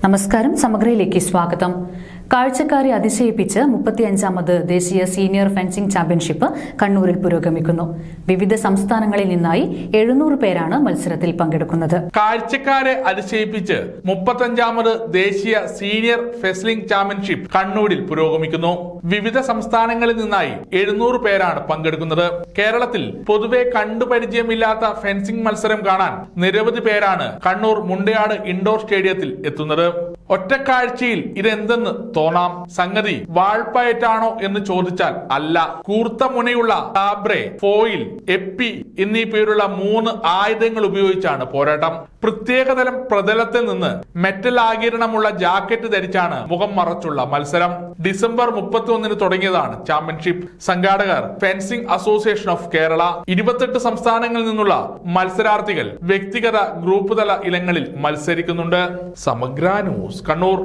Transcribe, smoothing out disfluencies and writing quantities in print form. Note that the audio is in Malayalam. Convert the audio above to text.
നമസ്കാരം. സമഗ്രയിലേക്ക് സ്വാഗതം. കാഴ്ചക്കാരെ അതിശയിപ്പിച്ച് 35ാമത് ദേശീയ സീനിയർ ഫെൻസിംഗ് ചാമ്പ്യൻഷിപ്പ് കണ്ണൂരിൽ പുരോഗമിക്കുന്നു. വിവിധ സംസ്ഥാനങ്ങളിൽ നിന്നായി 700 പേരാണ് മത്സരത്തിൽ പങ്കെടുക്കുന്നത്. കാഴ്ചക്കാരെ അതിശയിപ്പിച്ച് 35ാമത് ദേശീയ സീനിയർ ഫെൻസിംഗ് ചാമ്പ്യൻഷിപ്പ് കണ്ണൂരിൽ പുരോഗമിക്കുന്നു. വിവിധ സംസ്ഥാനങ്ങളിൽ നിന്നായി 700 പേരാണ് പങ്കെടുക്കുന്നത്. കേരളത്തിൽ പൊതുവെ കണ്ടുപരിചയമില്ലാത്ത ഫെൻസിംഗ് മത്സരം കാണാൻ നിരവധി പേരാണ് കണ്ണൂർ മുണ്ടയാട് ഇൻഡോർ സ്റ്റേഡിയത്തിൽ എത്തുന്നത്. ഒറ്റക്കാഴ്ചയിൽ ഇതെന്തെന്ന് തോന്നാം. സംഗതി വാൾപ്പയറ്റാണോ എന്ന് ചോദിച്ചാൽ അല്ല. കൂർത്ത മുനയുള്ള സാബ്രെ, ഫോയിൽ, എപ്പി എന്നീ പേരുള്ള 3 ആയുധങ്ങൾ ഉപയോഗിച്ചാണ് പോരാട്ടം. പ്രത്യേകതരം പ്രതലത്തിൽ നിന്ന് മെറ്റൽ ആകിരണമുള്ള ജാക്കറ്റ് ധരിച്ചാണ് മുഖം മറച്ചുള്ള മത്സരം. ഡിസംബർ 31 തുടങ്ങിയതാണ് ചാമ്പ്യൻഷിപ്പ്. സംഘാടകർ ഫെൻസിംഗ് അസോസിയേഷൻ ഓഫ് കേരള. 28 സംസ്ഥാനങ്ങളിൽ നിന്നുള്ള മത്സരാർത്ഥികൾ വ്യക്തിഗത ഗ്രൂപ്പ് തല ഇനങ്ങളിൽ മത്സരിക്കുന്നുണ്ട്. സമഗ്ര ന്യൂസ്, കണ്ണൂർ.